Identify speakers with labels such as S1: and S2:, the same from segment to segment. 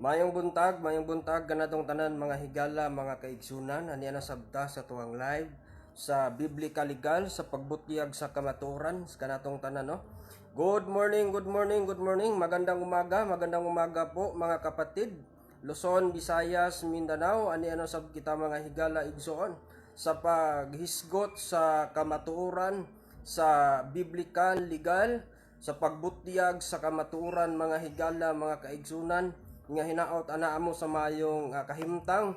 S1: Mayong buntag kanatong tanan mga higala, mga kaigsunan, ani ana sabta sa tuwang live sa Biblical Legal sa pagbutyag sa kamatuoran sa kanatong tanan no. Good morning, good morning, good morning. Magandang umaga po mga kapatid. Luzon, Visayas, Mindanao, ani ano sab kita mga higala igsoon sa paghisgot sa kamatuoran sa Biblical Legal sa pagbutyag sa kamatuoran mga higala, mga kaigsunan nga hinaot ana amo sa mayong kahimtang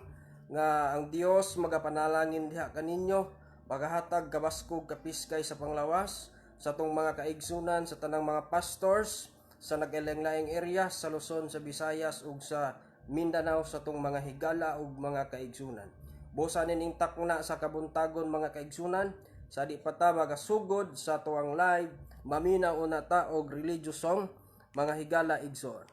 S1: nga ang Dios magapanalangin diha kaninyo pagahatag kabaskog kapiskay sa panglawas sa tong mga kaigsunan sa tanang mga pastors sa nag-laing area sa Luzon, sa Visayas ug sa Mindanao sa tong mga higala ug mga kaigsunan. Busa nining takna sa kabuntagon mga kaigsunan sa di pa ta magasugod sa tuwang live maminaw una ta og religious song mga higala igsoon.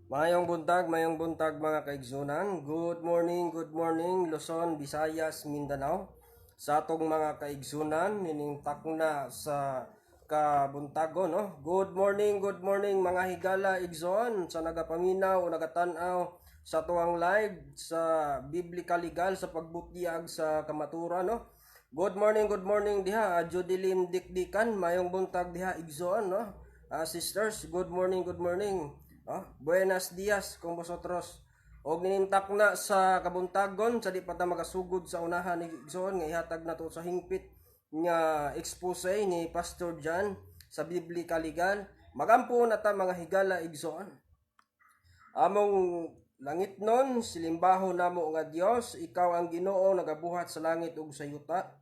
S1: Mayong buntag mga kaigsunan. Good morning Luzon, Visayas, Mindanao. Sa atong mga kaigsunan nining takna sa kabuntagon no. Good morning mga higala igsoon sa nagapaminaw o nagatanaw sa tuwang live sa Biblical Legal sa pagbutyag sa kamaturan no. Good morning diha Judeline Dikdikan, mayong buntag diha igsoon no. Sisters, good morning. Buenas dias kung vosotros. Og ninintak na sa kabuntagon sa di pa ta magasugod sa unahan ni igsoon nga ihatag nato sa hingpit nga expose ni Pastor John sa Biblical Legal. Magampo na ta mga higala igsoon. Among langit nun, silimbaho namo nga Dios, ikaw ang Ginoo nagabuhat sa langit ug sa yuta.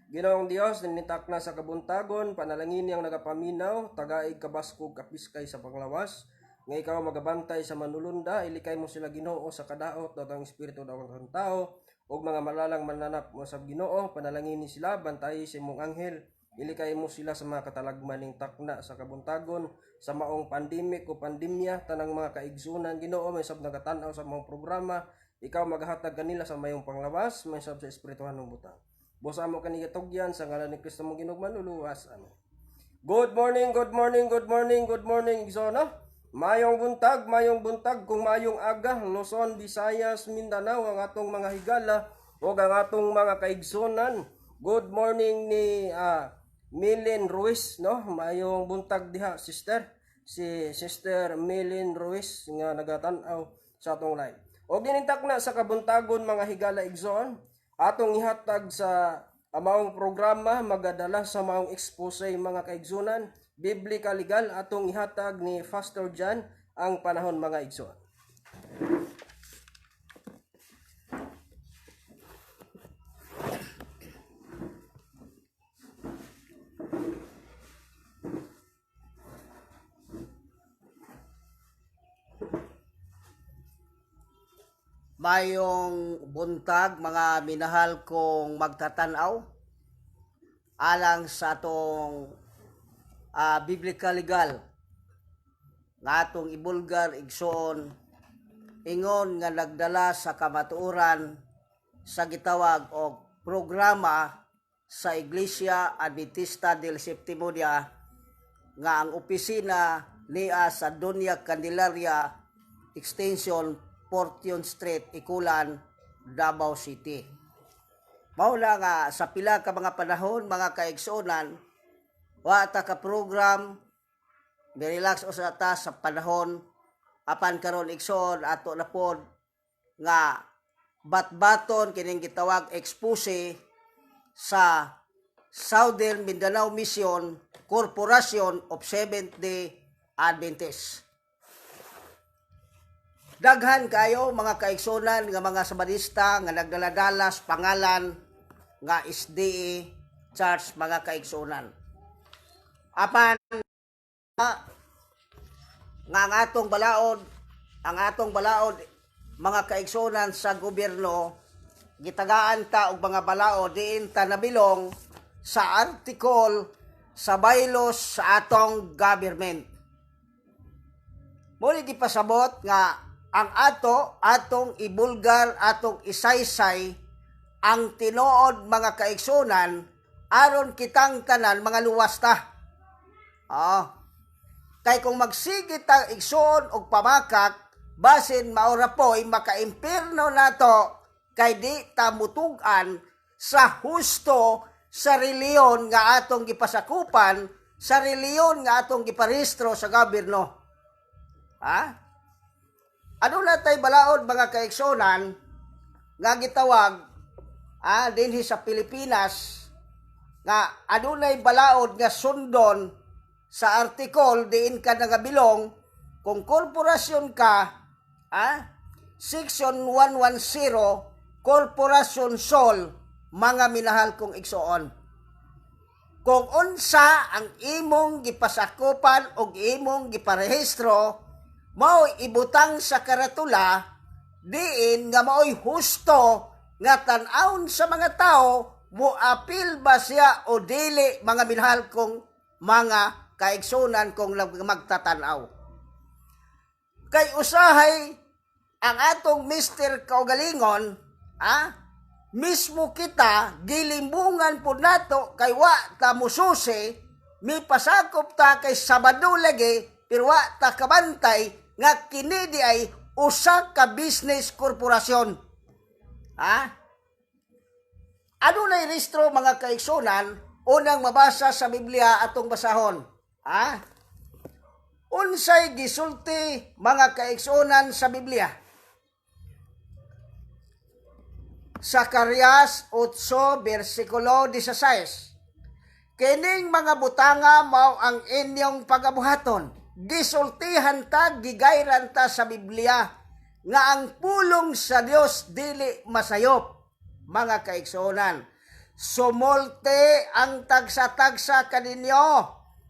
S1: Ginoong Dios, ninintak na sa kabuntagon, panalangin niyang nagapaminaw, tagaig kabaskog kapiskay sa panglawas. Nga ikaw magabantay sa manulunda, ilikay mo sila Ginoo sa kadaot daw ang espiritu daw ang tao ug mga malalang mananap mo sa Ginoo, panalangin ni sila, bantay sa imong anghel, ilikay mo sila sa mga katalagman ning takna sa kabuntagon sa maong pandemic o pandemya tanang mga kaigsunan Ginoo may sab nagatan-aw sa mga programa, ikaw maghatag kanila sa mayong panglawas, may sab sa espirituhan ng butang. Busa mo kani gitugyan sa ngalan ni Kristo mong Ginoo manluluwas. Amen. Good morning, good morning, good morning, good morning, igsoon. Mayong buntag, kung mayong aga, Luzon, Visayas, Mindanao, ang atong mga higala, o ang atong mga kaigsunan. Good morning ni Milin Ruiz, no? Mayong buntag diha, sister. Si Sister Milin Ruiz, nga nagatanaw sa atong live. O ginintak na sa kabuntagon mga higala igsoon, atong ihatag sa maong programa magadala sa maong expose mga kaigsunan, biblical legal atong ihatag ni Pastor John ang panahon mga igsoon.
S2: Mayong buntag mga minahal kong magtatanaw alang sa atong biblical legal nga atong ibulgar igsoon ingon nga nagdala sa kamatuoran sa gitawag og programa sa Iglesia Adventista del Séptimo Día nga ang opisina niya sa Doña Candelaria Extension Fortune Street, Ikulan, Davao City. Mauna nga sa pila ka mga panahon, mga kaigsuonan, wa ta ka program, relax o sa ta sa panahon, apan karon igsoon ato na pod nga batbaton kining gitawag expose sa Southern Mindanao Mission Corporation of Seventh-day Adventists. Daghan kayo mga kaigsunan nga mga Sabadista nga nagdaladalas pangalan nga SDA Church mga kaigsunan. Apan nga ang atong balaod mga kaigsunan sa gobyerno gitagaan ta og mga balaod diin ta nabilong sa article sa bylaws sa atong government. Muli di pasabot nga ang atong ibulgar, atong isaysay ang tinuod mga kaigsunan aron kitang tanan mga luwas ta. Kay kung magsigit ang igsoon og pamakak, basin maura po'y makaimpirno nato kay di ta mutugan sa husto sa reliyon nga atong gipasakupan, sa reliyon nga atong giparehistro sa gobyerno. Ano na tay balaod mga kaigsunan nga gitawag dinhi sa Pilipinas nga adunay balaod nga sundon sa article diin ka nagabilong kung korporasyon ka Section 110 Corporation Sol mga minahal kong igsoon. Kung unsa ang imong gipasakupan o imong giparehistro mao ibutang sa karatula diin nga mao'y husto nga tan-awon sa mga tao mo apil ba siya o dili mga minahal kong mga kaigsunan kong magtatanaw. Kay usahay ang atong Mr. Kaugalingon mismo kita gilimbungan po nato kay wa ta mususi mi pasakop ta kay Sabado lagi pero wa ta kabantay nga kini di ay usa ka business korporasyon. Ano na rehistro mga kaigsunan? Unang mabasa sa Biblia atong basahon. Unsay gisulti mga kaigsunan sa Biblia? Zacarias 8 versikulo 16. Kining mga butanga mao ang inyong pagabuhaton. Gisultihan ta, gigayran ta sa Biblia nga ang pulong sa Dios dili masayop mga kaigsunan. Sumulte ang tagsa-tagsa kaninyo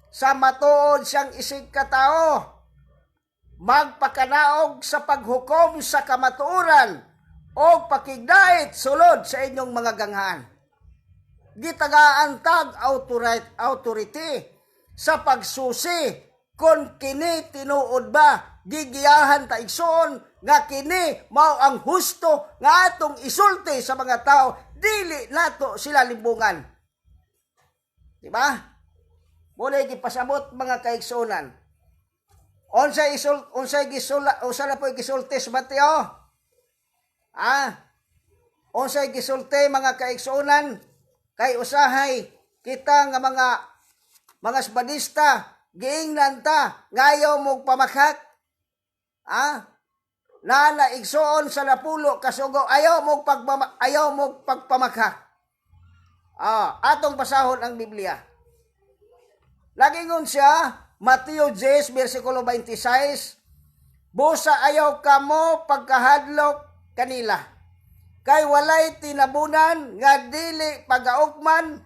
S2: sa matuod siyang isig katao. Magpakanaog sa paghukom sa kamatuoran o pakigdait sulod sa inyong mga ganghaan. Gitagaan tag authority sa pagsusi kung kini tinuod ba gigiyahan ta igsoon nga kini mao ang husto nga atong isulti sa mga tao dili nato sila limbungan. Diba? Muna gipasabot mga kaigsunan. Unsay na po gisulti sa Mateo? Unsay gisulti mga kaigsunan? Kay usahay kita nga mga Sabadista, giingnan ta, ngayaw mong pamakak. Na igsuon sa napulo kasugo, ayaw mong pagpamakak. Atong basahon ang Biblia. Lagingon siya, Mateo 10, versikulo 26, busa ayaw kamo pagkahadlok kanila. Kay walay tinabunan nga dili pagaukban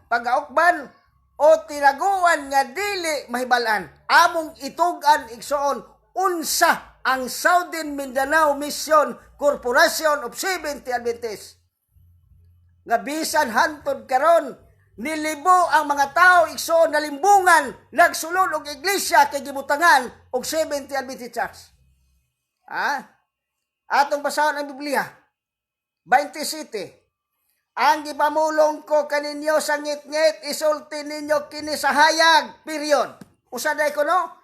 S2: o tinaguan nga dili mahibalan. Among itugan igsoon unsa ang Southern Mindanao Mission Corporation of Seventh Adventists. Nga bisan hantod karon nilibo ang mga tao igsoon na limbungan nagsulod og iglesia kay gibutangan og Seventh Adventist Church. Atong basahon ang Biblia 27. Ang gipamulong ko kaninyo sa ngit-ngit, isulti ninyo kini sa hayag, period. Usaday ko no?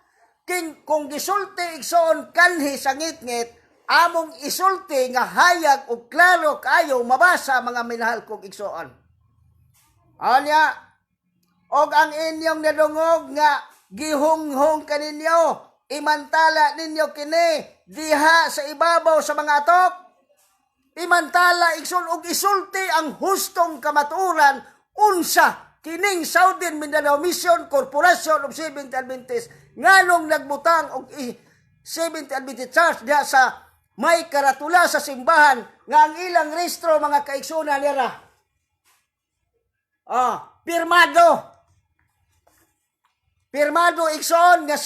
S2: Kung gisulti igsoon kanhi sa ngit-ngit, among isulti nga hayag o klaro kayo mabasa mga minahal kong igsoon. Anya, og ang inyong nadungog nga gihunghong kaninyo, imantala ninyo kini diha sa ibabaw sa mga atok. Imantala igsoon og isulti ang hustong kamatuoran unsa kining Southern Mindanao Mission Corporation of Seventh Adventists nganong nagbutang og Seventh Adventist Church diha sa may karatula sa simbahan nga ang ilang rehistro mga kaigsunan nira. Pirmado igsoon nga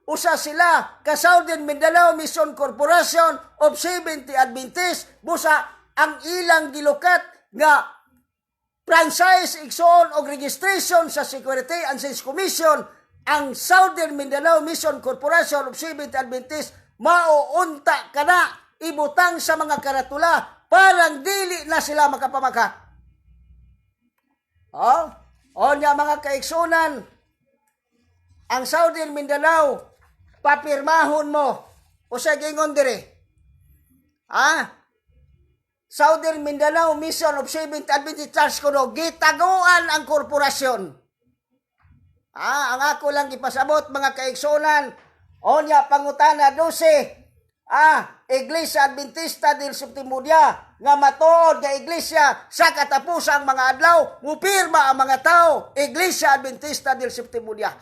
S2: usa sila ka Southern Mindanao Mission Corporation of Seventh Adventists, busa ang ilang gilukat nga franchise igsoon og registration sa Security and Exchange Commission. Ang Southern Mindanao Mission Corporation of Seventh Adventists mauunta kana ibutang sa mga karatula parang dili na sila makapamaka. Nya mga kaigsunan, ang Southern Mindanao papirmahon mo o sa gingon dire. Southern Mindanao Mission of Seventh Adventist Church kuno gitaguan ang korporasyon. Ang ako lang gipasabot mga kaigsunan, onya pangutana 12. Iglesia Adventista del Séptimo Día nga matuod nga iglesia sa katapusang mga adlaw mupirma ang mga tao Iglesia Adventista del Séptimo Día.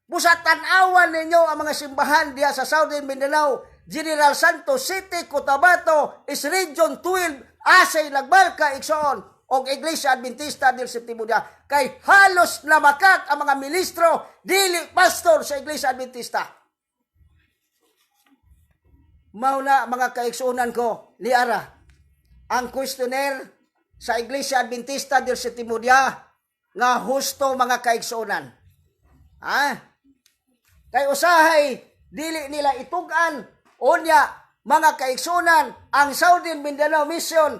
S2: Busa tan-awan ninyo ang mga simbahan diya sa Southern Mindanao, General Santos City, Cotabato, is Region 12, Asay Nagbalka, igsoon, og Iglesia Adventista del Séptimo Día. Kay halos namakak ang mga ministro, dili pastor sa Iglesia Adventista. Mauna mga kaigsunan ko, liara, ang questionnaire sa Iglesia Adventista del Séptimo Día nga husto mga kaigsunan. Kay usahay dili nila itugan unya mga kaigsunan ang Southern Mindanao Mission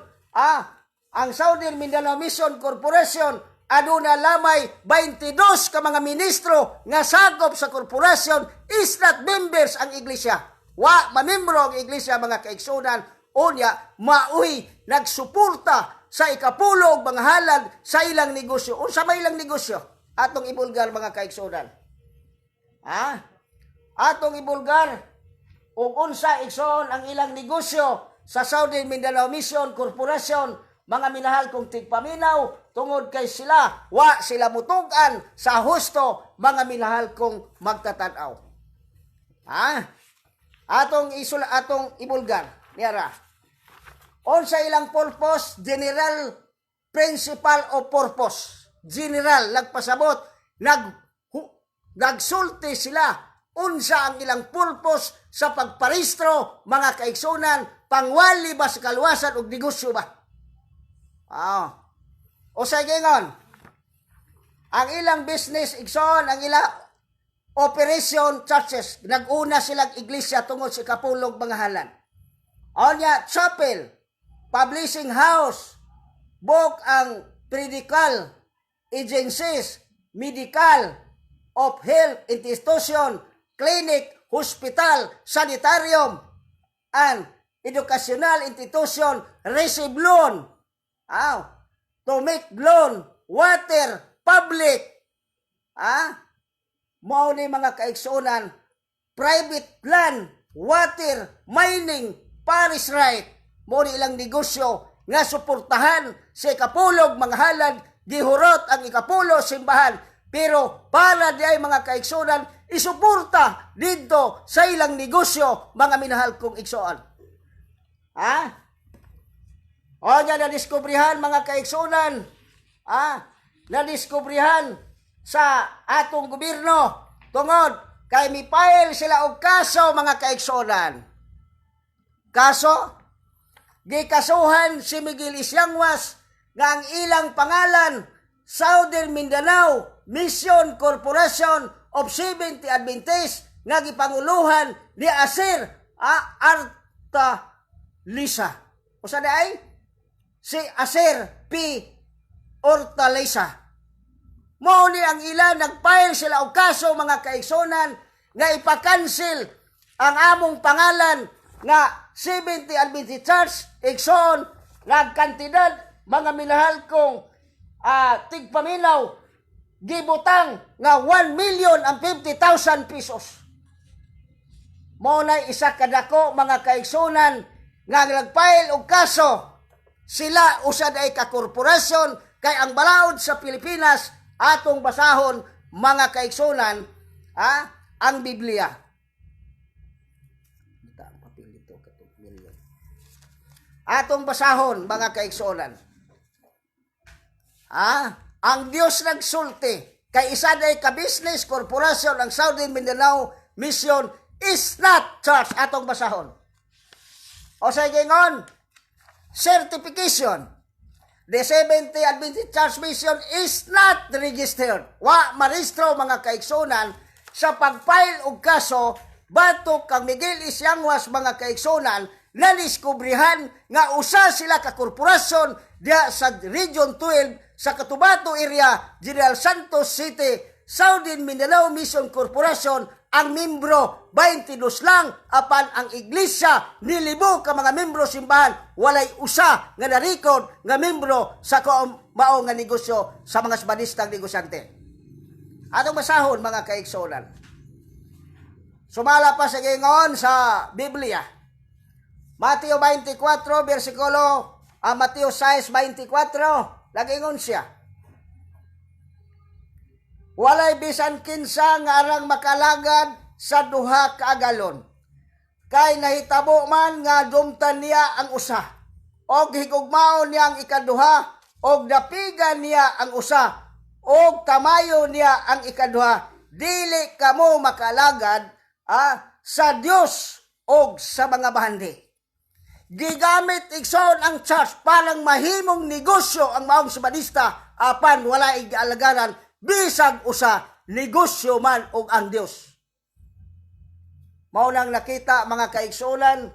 S2: ang Southern Mindanao Mission Corporation aduna lamay 22 ka mga ministro nga sakop sa korporasyon is not members ang iglesia. Wa mamembro ang iglesia mga kaigsunan unya mauy nagsuporta sa ikapulog mga halad sa ilang negosyo. Unsa may ilang negosyo? Atong ibulgar mga kaigsunan. Atong ibulgar ug unsa igsoon ang ilang negosyo sa Southern Mindanao Mission Corporation, mga minahal kong tigpaminaw tungod kay sila wa sila mutugan sa husto, mga minahal kong magtatanaw. Atong ibulgar niara. Unsa ilang purpose? General principle o purpose. General nagpasabot nagsulti sila unsa ang ilang purpose sa pagparehistro mga kaigsunan, pangwali ba sa kaluwasan og negosyo ba? O sa gingon, ang ilang business igsoon, ang ilang operation churches, nag-una silang iglesia tungod sa kapulog mga halan. Onya chapel, publishing house, buk ang medical agencies, medical of health institution, clinic, hospital, sanitarium, and educational institution receive loan to make loan, water, public. Mao ni mga kaigsunan, private land, water, mining, parish right, mao ni ilang negosyo nga suportahan sa ikapulog mga halad, gihurot ang ikapulo simbahan, pero para di ay mga kaigsunan, isuporta dito sa ilang negosyo, mga minahal kong igsoon. O nga nadiskubrihan mga kaigsunan, nadiskubrihan sa atong gobyerno, tungod kay mi-file sila og kaso mga kaigsunan. Kaso, gikasuhan si Miguel Isiangwas nga ang ilang pangalan, Southern Mindanao Mission Corporation of Seventh Adventist nga gipanguluhan ni Aser Arta Lisa. Usa na ay si Aser P. Hortaleza. Mao ni ang ilan nagfile sila og kaso mga kaigsunan nga ipa-cancel ang among pangalan nga Seventh Adventist Church igsoon nga kantidad mga minahal kong tigpaminaw gibutang nga 1,050,000 pesos. Mao na isa kadako mga kaigsunan nga nagfile og kaso. Sila usad ay kakorporasyon kay ang balaod sa Pilipinas atong basahon mga kaigsunan ang Biblia. Atong basahon mga kaigsunan. Ang Dios nagsulti kay isa day ka-business corporation ang Southern Mindanao Mission is not church. Atong basahon. O sa gingon, certification. The Seventh Adventist Church Mission is not registered. Wa maristro mga kaigsunan sa pag-file og kaso batok kang Miguel Isiangwas mga kaigsunan na diskubrihan nga usa sila ka korporasyon diya sa Region 12 sa Cotabato area, General Santos City, Southern Mindanao Mission Corporation. Ang membro 22 lang, apan ang iglesia nilibo ka mga membro simbahan walay usa nga na-record nga membro sa mao nga negosyo sa mga Sabadistang negosyante. Atong basahon mga kaigsunan. Sumala pa sa gingon sa Biblia. Mateo 24 bersikulo Mateo 6:24 lagingon siya. Walay bisan kinsa nga arang makalagad sa duha ka agalon. Kay nahitabo man nga dumtan niya ang usa. Og higugmaon niya ang ikaduha. Og dapigan niya ang usa. Og tamayo niya ang ikaduha. Dili kamo makalagad sa Dios og sa mga bahandi. Gigamit igsoon ang church parang mahimong negosyo ang maong Sabadista apan wala igalagaran bisag usa negosyo man og ang Dios. Mao nang nakita mga kaigsunan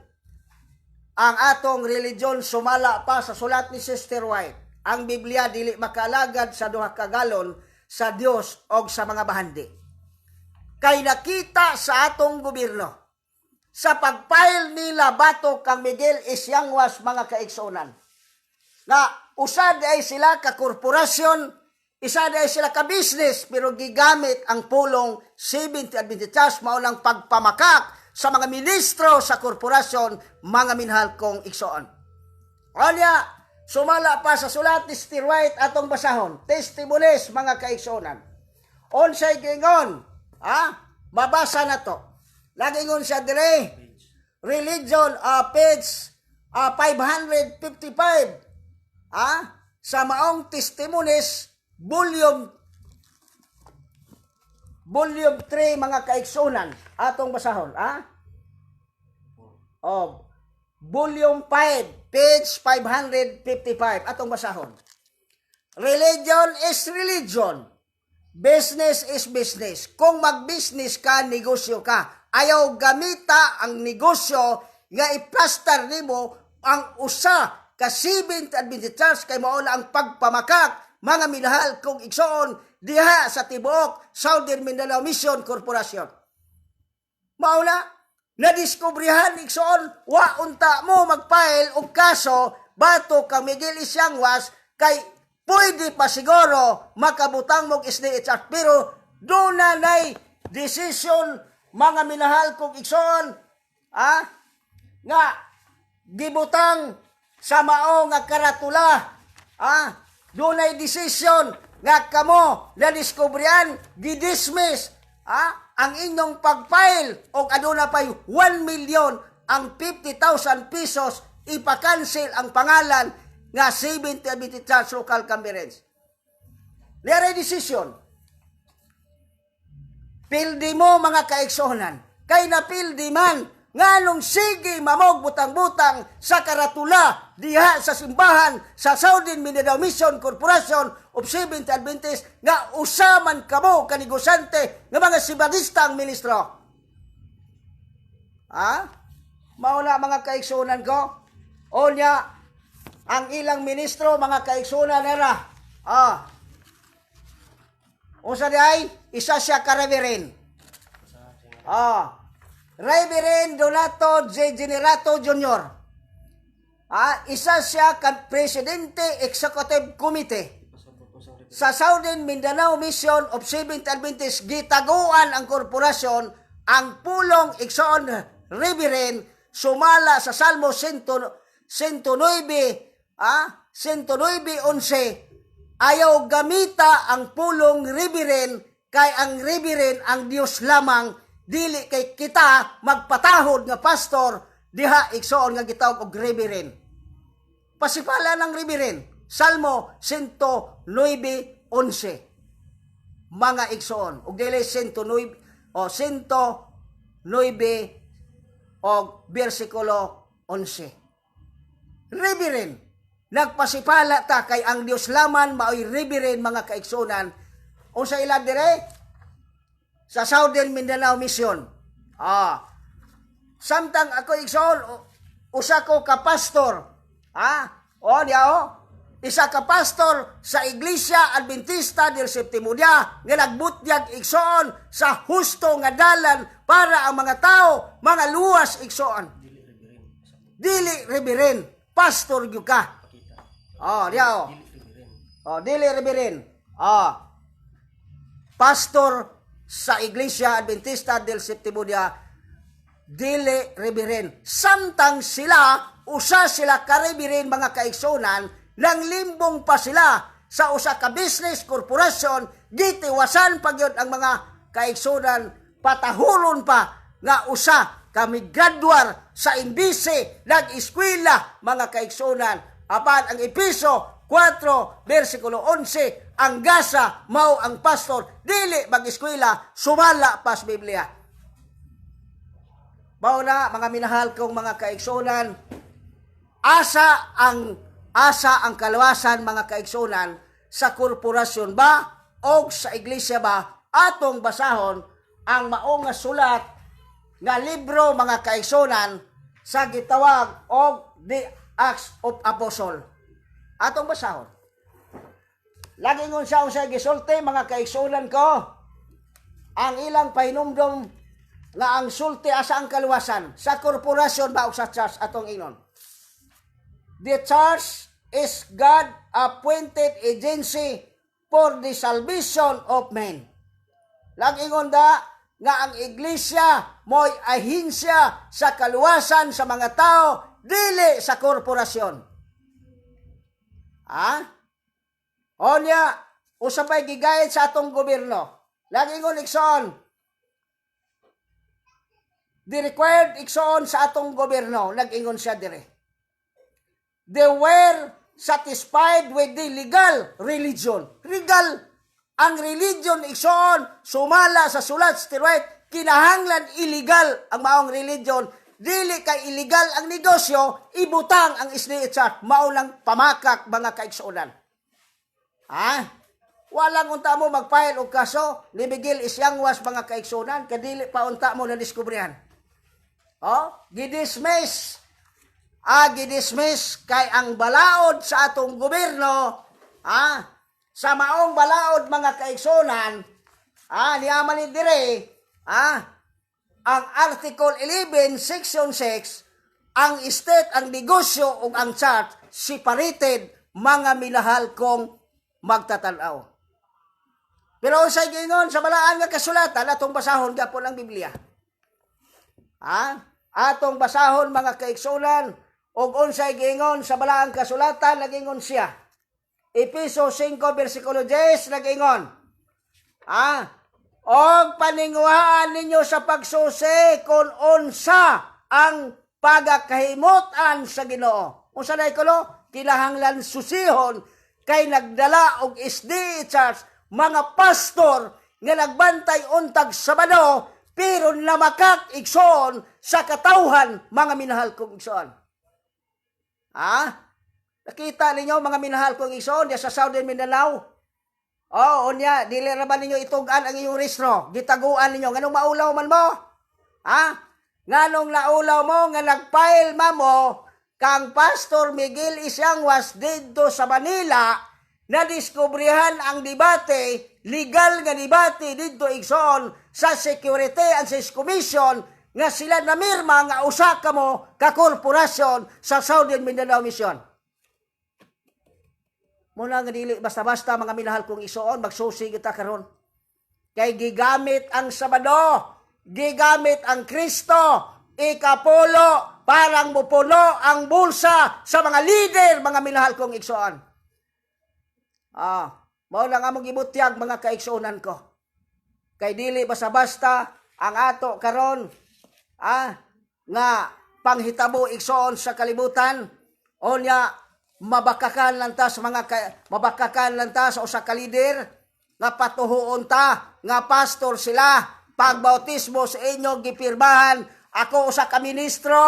S2: ang atong religion sumala pa sa sulat ni Sister White. Ang Biblia dili makalagad sa duha ka galon sa Dios og sa mga bahandi. Kay nakita sa atong gobyerno sa pagfile nila batok kang Miguel Isiangwas mga kaigsunan na usad ay sila ka korporasyon, isa ay sila ka business pero gigamit ang pulong Seventh Adventist Church mao lang pagpamakak sa mga ministro sa korporasyon mga minahal kong igsoon. Anya sumala pa sa sulat ni Sister White atong basahon, testimonies mga kaigsunan. Unsay gingon, mabasa na to. Lagingon siya dire, religion, page 555, sa maong testimonies, volume 3 mga kaigsunan, atong basahon, volume 5, page 555, atong basahon. Religion is religion. Business is business. Kung mag-business ka, negosyo ka. Ayaw gamita ang negosyo nga iplastar nimo ang usa ka Seventh Adventist Church kay mao na ang pagpamakak mga minahal kong igsoon diha sa tibuok Southern Mindanao Mission Corporation. Mao na diskubrihan igsoon wa unta mo magfile og kaso bato kang Miguel Isiangwas kay pwede pa siguro makabutang mong SDHR pero doon na nay decision mga minahal kong igsoon nga gibutang sa mao nga karatula doon ay decision nga kamo na diskubrihan gidismiss ang inyong pag-file o aduna pay 1 million ang 50,000 pesos ipa-cancel ang pangalan nga 70 Adventist Church Local Conference. Nere decision. Pildi mo mga kaigsonan. Kay napildi man nganong sige mamog butang-butang sa karatula diha sa simbahan sa Southern Mindanao Mission Corporation of Seventh Adventist nga usaman kamo kanegosante nga mga sibadistang ministro. Mauna mga kaigsonan ko. Onya ang ilang ministro mga kaigsonan nera. Usa di ay isa siya ka Reverend. Reverend Donato J. Generato Jr. Isa siya ka Presidente Executive Committee sa Southern Mindanao Mission of Seventh Adventist. Gitaguan ang korporasyon ang pulong igsoon Reverend sumala sa Salmo 109:11 ayaw gamita ang pulong Reverend kay ang Reverend ang Dios lamang dili kay kita magpatahod nga pastor diha igsoon nga gitawag og Reverend. Pasipala ng Reverend Salmo 109:11 mga igsoon ug dili 109 og bersikulo 11. Reverend, nagpasipala ta kay ang Dios laman maoy Reverend mga kaigsonan. Unsa ila dire? Sa Southern Mindanao Mission. Samtang ako igsoon usa ko ka pastor. Isa ka pastor sa Iglesia Adventista del Séptimo Día nga nagbutyag igsoon sa husto nga dalan para ang mga tao, mga luwas igsoon. Dili Reverend, pastor gyud ka. Dili Reverend. Pastor sa Iglesia Adventista del Séptimo Día, dili Reverend. Samtang usa sila ka Reverend mga kaigsonan, nang limbong pa sila sa usa ka business corporation, gitiwasan pa gyud ang mga kaigsonan, patahulon pa nga usa kami graduar sa imbise nag-eskwela mga kaigsonan. Apan ang Epeso 4 versikulo 11 ang gasa mao ang pastor dili mag-eskwela sumala pas Biblia. Mao na mga minahal kong mga kaigsonan, asa ang kaluwasan mga kaigsonan sa korporasyon ba o sa iglesia ba atong basahon ang mao nga sulat nga libro mga kaigsonan sa gitawag og The Acts of Apostle. Atong basahon. Lagi ngon sa gisulti mga kaigsonan ko ang ilang pahinumdom nga ang sulti asa ang kaluwasan sa korporasyon ba o sa church atong inon. The church is God-appointed agency for the salvation of men. Lang-ingon nga ang iglesia mo'y ahinsya sa kaluwasan sa mga tao, dili sa korporasyon. Onya, usapay gigayad sa atong gobyerno. Lang-ingon ikson, the required ikson sa atong gobyerno, nag-ingon siya dire. They were satisfied with the legal religion. Legal ang religion igsoon sumala sa sulat steroid kinahanglan illegal ang maong religion, dili kay illegal ang negosyo, ibutang ang SDHR mao lang pamakak mga kaigsuonan. Walang unta mo mag-file og kaso ni Miguel Isiangwas mga kaigsuonan kadili pa unta mo na diskubrihan. Gidismiss gidismiss kay ang balaod sa atong gobyerno, sa maong balaod mga kaigsunan, niyaman ni dire, ang Article 11, Section 6, ang state, ang negosyo, ug ang church, separated, mga minahal kong magtatanaw. Pero unsay giingon sa balaan nga kasulatan, atong basahon gapon ang Biblia. Atong basahon mga kaigsunan, ug unsay giingon sa balaan kasulatan, nagingon siya. Efeso 5 versikulo 10 nagingon. Og paninguhaan ninyo sa pagsusi kung unsa ang pagakahimutan sa Ginoo. Unsa na ikulo? Kinahanglan susihon kay nagdala og SD Church mga pastor nga nagbantay untag Sabado pero namakak igsoon sa katawhan, mga minahal kong igsoon. Nakita ninyo mga minahal kong igsoon sa Southern Mindanao? Unya, dili ra ba ninyo itugan ang iyong restro? Gitaguan ninyo, nganong maulaw man mo? Nganong naulaw mo nga nagfile mo kang Pastor Miguel Isiangwas dito sa Manila na diskubrihan ang debate, legal nga debate dito igsoon sa Security and Sales Commission nga sila namirma nga usa ka mo ka korporasyon sa Southern Mindanao Mission. Muna nga dili basta-basta mga minahal kong igsoon, magsusi kita karon. Kay gigamit ang Sabado, gigamit ang Kristo, ikapulo, parang mupuno ang bulsa sa mga leader, mga minahal kong igsoon. Mao na nga mong ibutyag mga kaigsuonan ko. Kay dili basta-basta ang ato karon, nga panghitabo igsoon sa kalibutan, onya mabakakan lang ta sa mabakakan lang ta sa usa ka leader nga patuhuon ta nga pastor sila, pagbautismo sa inyo gipirmahan, ako usa ka ministro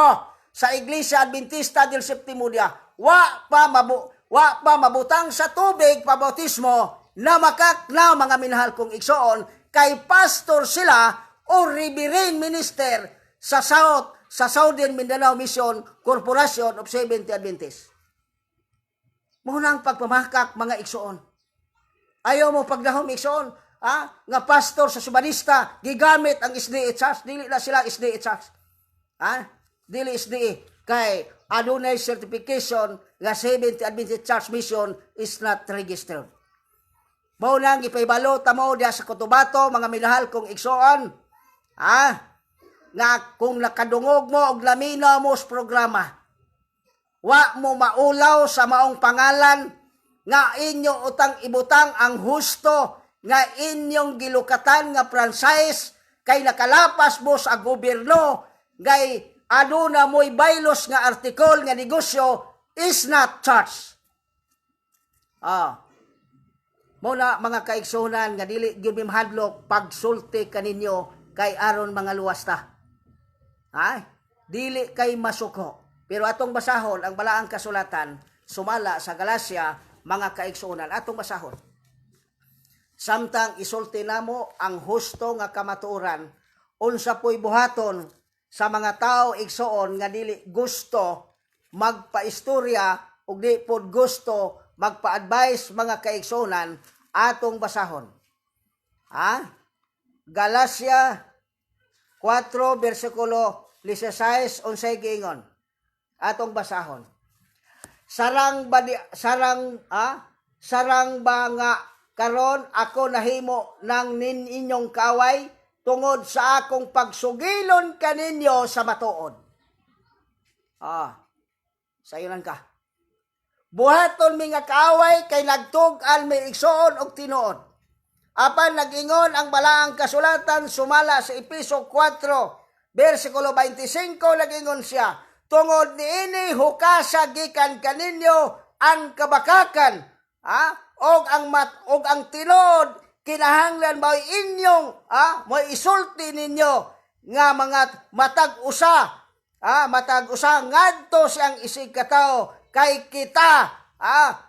S2: sa Iglesia Adventista del Séptimo Día, wa pa mabutang sa tubig pabautismo, na makak na mga minahal kong igsoon kay pastor sila o reverend minister sa Southern Mindanao Mission Corporation of Seventh-day Adventists. Muna ang pagpamakak mga igsoon. Ayaw mo pagdahom igsoon, nga pastor sa Subanista gigamit ang SDA Church, dili na sila SDA Church. Dili SDA kay adunay certification nga Seventh-day Adventist Church Mission is not registered. Mao nang ipaybalo tamo diha sa Cotabato mga minahal kong igsoon. Nga kung nakadungog mo og lamina mo sa programa, wa mo maulaw sa maong pangalan nga inyo utang ibutang ang husto nga inyong gilukatan nga franchise kay nakalapas mo sa gobyerno kay aduna mo'y baylos nga artikol nga negosyo is not church. Muna mga kaigsunan nga dili gyud mimhadlok pagsulti kaninyo kay aron mga luwas ta. Dili kay masuko. Pero atong basahon ang balaang kasulatan sumala sa Galacia, mga kaigsuonan, atong basahon. Samtang isulti namo ang husto nga kamatuoran, unsa po'y buhaton sa mga tao igsoon nga dili gusto magpaistorya ug di pod gusto magpa-advise, mga kaigsuonan, atong basahon. Galacia 4 versikulo 16 unsay giingon? Atong basahon. Sarang ba nga karon ako nahimo ng inyong kaway tungod sa akong pagsugilon kaninyo sa matuod. Sayunan ka. Buhaton mi nga kaaway kay nagtug-an mi igsoon og tinuod. Apan nagingon ang balaang kasulatan sumala sa Efeso 4 versikulo 25 nagingon siya, tungod niini hukasa gikan kaninyo ang kabakakan, og ang tinod kinahanglan mo inyong mo isulti ninyo nga mga matag usa ngadto siyang isig katao kay kita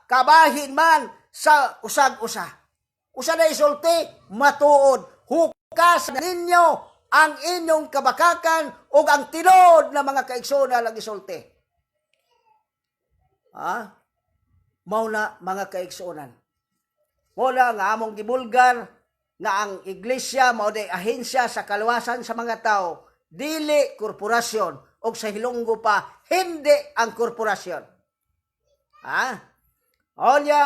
S2: kabahin man sa usag-usa. Usa na isulti matuod, hukas ninyo ang inyong kabakakan ug ang tinod na mga kaigsoon lang isulti. Mao na mga kaigsuonan. Wala nga among gibulgar nga ang iglesia mao day ahensya sa kaluwasan sa mga tao, dili korporasyon, og sa hilonggo pa hindi ang korporasyon. Onya,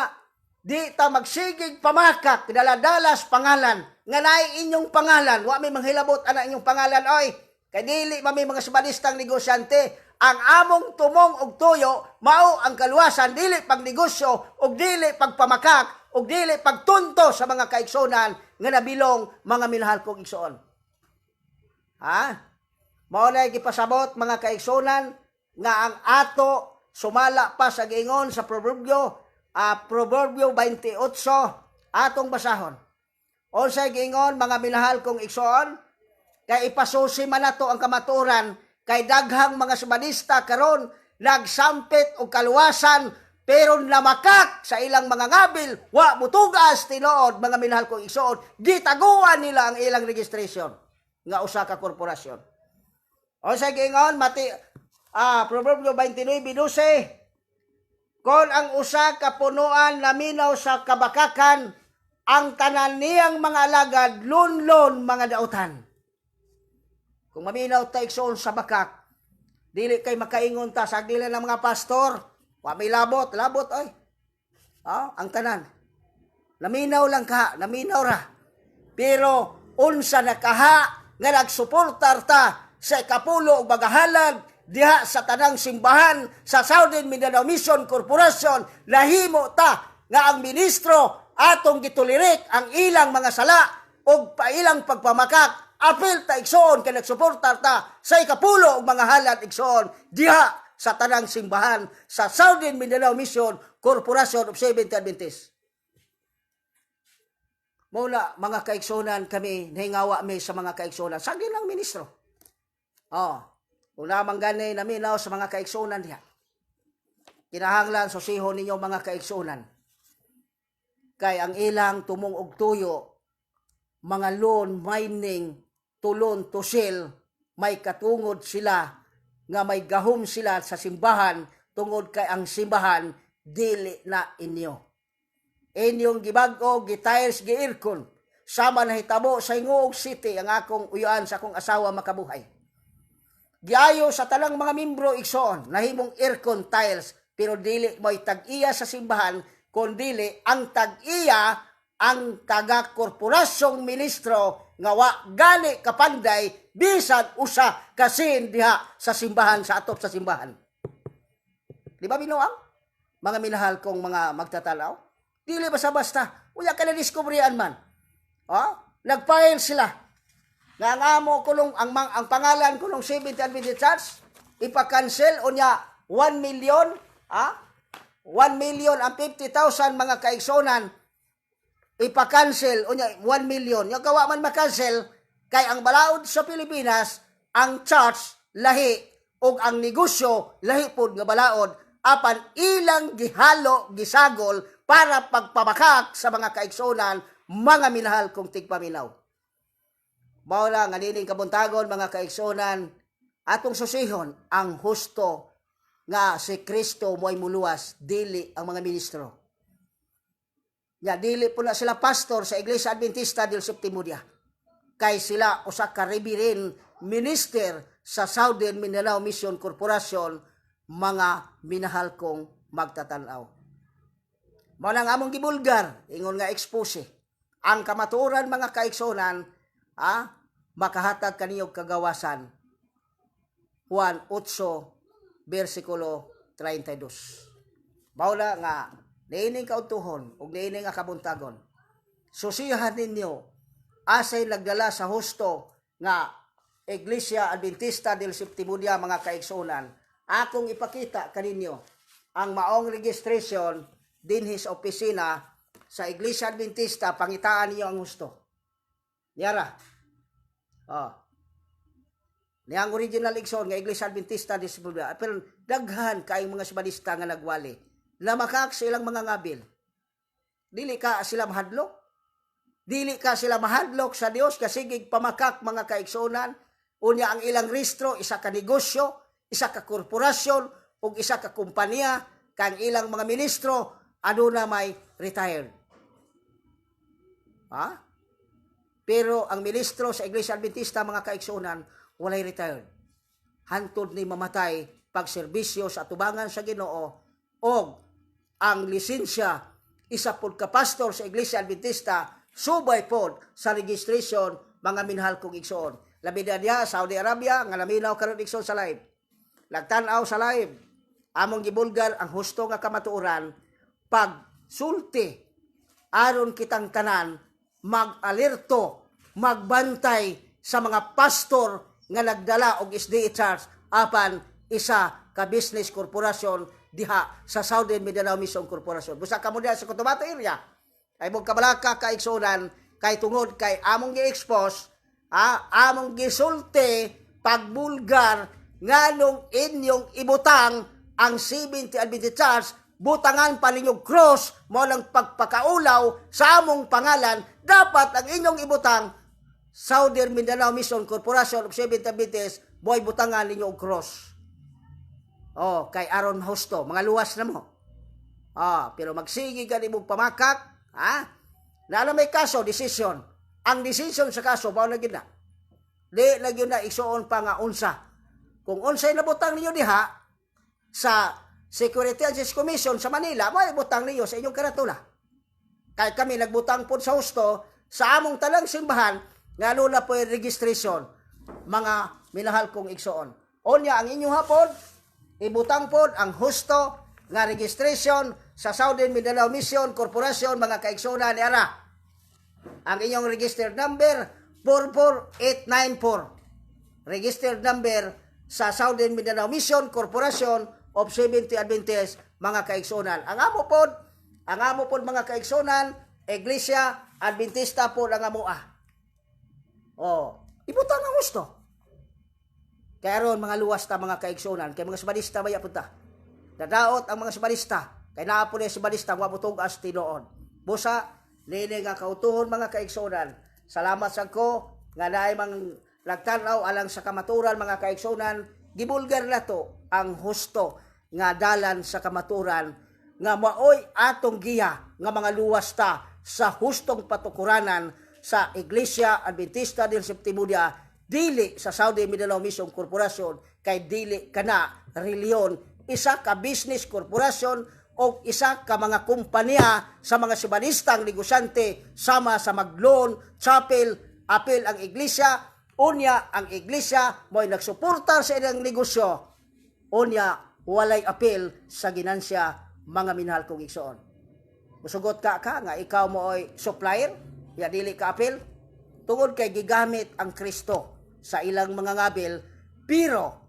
S2: di ta magsigig pamakak daladalas pangalan nga naay inyong pangalan, wa may manghilabot ana inyong pangalan oy. Kay dili mami mga subadistang negosyante. Ang among tumong og tuyo mao ang kaluwasan, dili pagnegosyo og dili pagpamakak og dili pagtunto sa mga kaigsunan nga nabilong mga minahal kong igsoon. Mao na gipasabot mga kaigsunan nga ang ato sumala pa sa giingon sa Proverbio 28 atong basahon. Unsay giingon mga minahal kong igsoon? Kay ipasusi man nato ang kamatuoran kay daghang mga subadista karon nagsampit og kaluwasan pero namakak sa ilang mga ngabil, wa mutugas tinuod mga minahal kong igsoon, gitaguan nila ang ilang registration nga usa ka korporasyon. O sa giingon Proverbio 29:12, kon ang usa ka punuan laminaw sa kabakakan, ang tanan niyang mga alagad lunlon mga dautan. Kung maminaw ta igsoon sa bakak, dili kay makaingon ta sa dili ng mga pastor, wa may labot oy. Ang tanan. Laminaw lang ka, laminaw ra. Pero unsa nakaha nga nagsuportar ta sa ikapulo og bagahalag diha sa tanang simbahan sa Southern Mindanao Mission Corporation, lahimo ta nga ang ministro atong gitulirik ang ilang mga sala og pailang pagpamakak. Apil ta igsoon kay nagsuportar ta sa ikapulo og mga halad igsoon diha sa tanang simbahan sa Southern Mindanao Mission Corporation of Seventh-day Adventists. Mula mga kaigsonan kami nahingawa mi sa mga kaigsonan sa ginang ministro. Kung lamang gani naminaw sa mga kaigsonan diha. Kinahanglan susihon ninyo mga kaigsonan. Kay ang ilang tumong og tuyo, mga loan mining tulon tusil, may katungod sila nga may gahom sila sa simbahan tungod kay ang simbahan dili na inyo. Inyong gibag-o, gitiles, giirkon, sama na hitabo sa Ingoog City ang akong uyaan sa akong asawa makabuhay. Giayo sa talang mga membro igsoon, nahimong aircon tiles, pero dili mo'y tag-iya sa simbahan, kundili ang tag-iya ang taga-korporasyong ministro nga wa gani kapanday bisan usa kasin diha sa simbahan sa atop sa simbahan. Di ba binuang? Mga minahal kong mga magtatalaw? Dili basta-basta. Uya ka na diskubriyan man. Nag-file sila. Nga ang amo kulong ang pangalan kulong Seventh-day Adventist Church ipa-cancel unya 1 million, 1 million ang 50,000 mga kaigsonan ipa-cancel unya 1 million. Yung kawa man makancel kay ang balaod sa Pilipinas ang church lahi ug ang negosyo lahi pod nga balaod apan ilang gihalo gisagol para pagpabakak sa mga kaigsonan mga minahal kong tigpaminaw. Mao nga nining kabuntagon mga kaigsonan atong susihon ang husto nga si Kristo mo'y muluwas dili ang mga ministro. Dili po na sila pastor sa Iglesia Adventista del Séptimo Día. Kay sila usa ka reverend minister sa Southern Mindanao Mission Corporation, mga minahal kong magtatanaw. Mao nang among gibulgar, ingon nga expose. Ang kamatuoran mga kaigsonan, makahatag kaniyog kagawasan. Juan 8, versikulo 32. Mao na nga niining kautuhon ug niining nga kabuntagon. Susihan ninyo asay nagdala sa husto nga Iglesia Adventista del Séptimo Día mga kaigsunan. Akong ipakita kaninyo ang maong registration dinhi sa opisina sa Iglesia Adventista, pangitaan niyo ang husto. Yara. Niyang original igsoon nga Iglesia Adventista del Séptimo Día. Pero daghan kay mga subadista nga nagwali. Lamakak sa ilang mga ngabil. Dili ka sila mahadlok. Dili ka sila mahadlok sa Dios kasi pamakak mga kaigsunan. Unya ang ilang rehistro, isa ka negosyo, isa ka korporasyon, o isa ka kumpanya, kang ilang mga ministro aduna may retired. Ha? Pero ang ministro sa Iglesia Adventista mga kaigsuonan walay retired. Hantod ni mamatay pagserbisyo sa atubangan sa Ginoo o ang lisensya isa pod ka pastor sa Iglesia Adventista subay pod sa registration mga minahal kong igsoon. Labi na diha Saudi Arabia nga naminaw karon igsoon sa live. Nagtan-aw sa live. Among gibulgar ang husto nga kamatuoran pag sulti aron kitang tanan mag-alerto, magbantay sa mga pastor nga nagdala og SDA charge apan isa ka business corporation diha sa Southern Mindanao Mission Corporation. Busa ka mo diha sa Cotabato area. Ay mong kabalaka kaigsunan kay tungod kay among gi-expose, among gisulti pagbulgar nganong inyong ibutang ang 70 Adventist Church, butangan pa ninyong cross mo lang pagpakaulaw sa among pangalan, dapat ang inyong ibutang Southern Mindanao Mission Corporation of Seventh Adventist, boy butangan ninyo og cross. Oh, kay Aaron Hosto, mga luwas na mo. Pero magsigi ka ni mong pamakak, na may kaso, decision. Ang decision sa kaso, bao na gid na. Di na gyud na isuon pa nga unsa. Kung unsay nabutang ninyo diha sa Security and Justice Commission sa Manila, may butang ninyo sa inyong karatula. Kaya kami nagbutang po sa husto sa among talang simbahan nga lula po yung registration, mga minahal kong igsoon. Onya ang inyong hapon, ibutang po ang husto nga registration sa Southern Mindanao Mission Corporation, mga kaigsoona ni Ara. Ang inyong registered number, 44894. Registered number sa Southern Mindanao Mission Corporation of Seventh Adventist, mga kaigsunan. Ang amo pod mga kaigsunan, Iglesia Adventista po ang amoa. Ibutang ang gusto. Kaya ron mga luwas ta mga kaigsunan, kay mga sabadista baya punta. Dadaot ang mga sabadista, kay naa po na sabadista, wabutog as tinoon. Busa, nini nga kautuhon mga kaigsunan. Salamat sa ko, nga naay mang nagtanaw alang sa kamaturan mga kaigsunan, gibulgar na to ang husto nga dalan sa kamaturan nga maoy atong giya nga mga luwas ta sa hustong patukuranan sa Iglesia Adventista del Séptimo Día, dili sa Saudi Mindanao Mission Corporation, kay dili kana reliyon, isa ka business corporation o isa ka mga kumpanya sa mga sibanistang negosyante sama sa magloan, chapel, apel ang iglesia. Unya ang iglesia mo'y nagsuporta sa ilang negosyo. Unya walay apel sa ginansya, mga minahal kong igsoon. Musugot ka nga ikaw mo'y supplier, ya dili ka apel. Tungod kay gigamit ang Kristo sa ilang mga ngabil, pero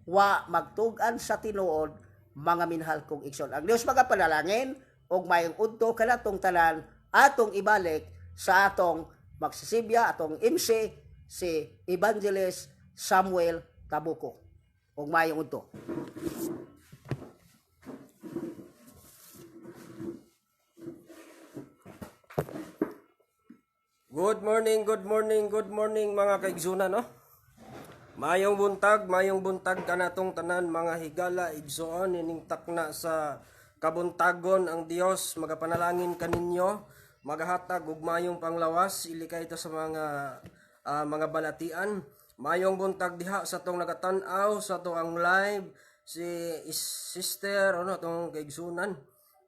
S2: wa magtugan sa tinuod, mga minahal kong igsoon. Ang Dios magapanalangin og mayong udto kanatong tanan atong ibalik sa atong magsisibya, atong MC, si Evangelist Samuel Tabuco. Og mayong udto.
S1: Good morning mga kaigsunan, no? Mayong buntag kanatong tanan mga higala igsoon ining takna sa kabuntagon ang Dios magapanalangin kaninyo, magahatag og mayong panglawas ili kay ito sa mga balatian. Mayong buntag diha sa tong nagatan-aw sa to ang live si sister tong kaigsunan